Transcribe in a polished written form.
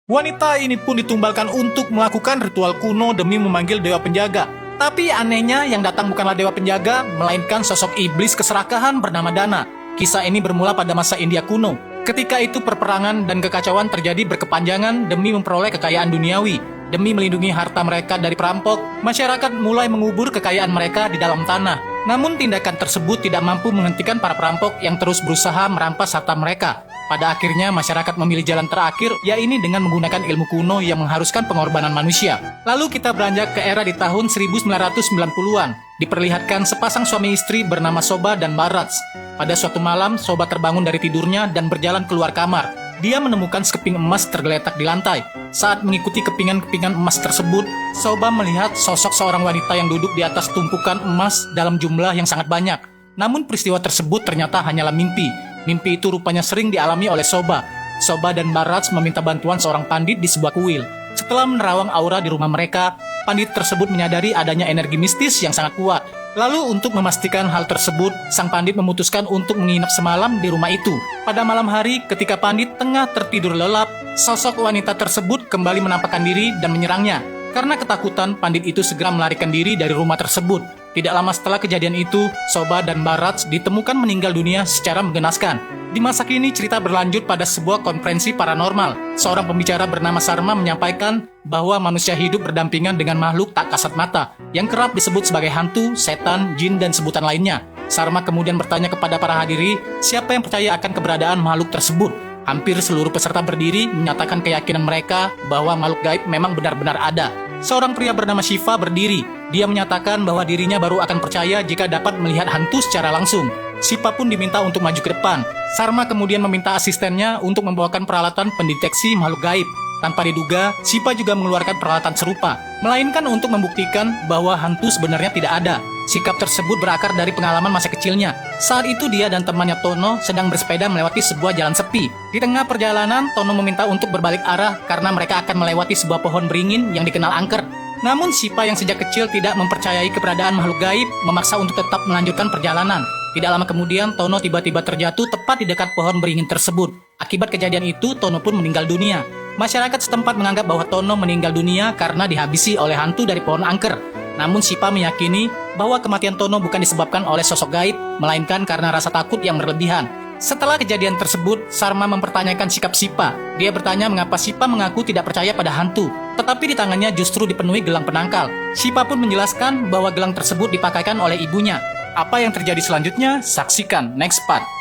Wanita ini pun ditumbalkan untuk melakukan ritual kuno demi memanggil dewa penjaga. Tapi anehnya yang datang bukanlah dewa penjaga, melainkan sosok iblis keserakahan bernama Dana. Kisah ini bermula pada masa India kuno. Ketika itu perperangan dan kekacauan terjadi berkepanjangan demi memperoleh kekayaan duniawi. Demi melindungi harta mereka dari perampok, masyarakat mulai mengubur kekayaan mereka di dalam tanah. Namun tindakan tersebut tidak mampu menghentikan para perampok yang terus berusaha merampas harta mereka. Pada akhirnya masyarakat memilih jalan terakhir, yaitu dengan menggunakan ilmu kuno yang mengharuskan pengorbanan manusia. Lalu kita beranjak ke era di tahun 1990-an. Diperlihatkan sepasang suami istri bernama Soba dan Barats. Pada suatu malam, Soba terbangun dari tidurnya dan berjalan keluar kamar. Dia menemukan sekeping emas tergeletak di lantai. Saat mengikuti kepingan-kepingan emas tersebut, Soba melihat sosok seorang wanita yang duduk di atas tumpukan emas dalam jumlah yang sangat banyak. Namun peristiwa tersebut ternyata hanyalah mimpi. Mimpi itu rupanya sering dialami oleh Soba. Soba dan Barats meminta bantuan seorang pandit di sebuah kuil. Setelah menerawang aura di rumah mereka, pandit tersebut menyadari adanya energi mistis yang sangat kuat. Lalu untuk memastikan hal tersebut, sang pandit memutuskan untuk menginap semalam di rumah itu. Pada malam hari, ketika pandit tengah tertidur lelap, sosok wanita tersebut kembali menampakkan diri dan menyerangnya. Karena ketakutan, pandit itu segera melarikan diri dari rumah tersebut. Tidak lama setelah kejadian itu, Soba dan Barats ditemukan meninggal dunia secara menggenaskan. Di masa kini, cerita berlanjut pada sebuah konferensi paranormal. Seorang pembicara bernama Sarma menyampaikan bahwa manusia hidup berdampingan dengan makhluk tak kasat mata, yang kerap disebut sebagai hantu, setan, jin, dan sebutan lainnya. Sarma kemudian bertanya kepada para hadiri, siapa yang percaya akan keberadaan makhluk tersebut. Hampir seluruh peserta berdiri menyatakan keyakinan mereka bahwa makhluk gaib memang benar-benar ada. Seorang pria bernama Shiva berdiri. Dia menyatakan bahwa dirinya baru akan percaya jika dapat melihat hantu secara langsung. Shiva pun diminta untuk maju ke depan. Sarma kemudian meminta asistennya untuk membawakan peralatan pendeteksi makhluk gaib. Tanpa diduga, Shiva juga mengeluarkan peralatan serupa, melainkan untuk membuktikan bahwa hantu sebenarnya tidak ada. Sikap tersebut berakar dari pengalaman masa kecilnya. Saat itu dia dan temannya Tono sedang bersepeda melewati sebuah jalan sepi. Di tengah perjalanan, Tono meminta untuk berbalik arah karena mereka akan melewati sebuah pohon beringin yang dikenal angker. Namun Shiva yang sejak kecil tidak mempercayai keberadaan makhluk gaib memaksa untuk tetap melanjutkan perjalanan. Tidak lama kemudian, Tono tiba-tiba terjatuh tepat di dekat pohon beringin tersebut. Akibat kejadian itu, Tono pun meninggal dunia. Masyarakat setempat menganggap bahwa Tono meninggal dunia karena dihabisi oleh hantu dari pohon angker. Namun Shiva meyakini bahwa kematian Tono bukan disebabkan oleh sosok gaib, melainkan karena rasa takut yang berlebihan. Setelah kejadian tersebut, Sarma mempertanyakan sikap Shiva. Dia bertanya mengapa Shiva mengaku tidak percaya pada hantu, tetapi di tangannya justru dipenuhi gelang penangkal. Shiva pun menjelaskan bahwa gelang tersebut dipakaikan oleh ibunya. Apa yang terjadi selanjutnya? Saksikan next part.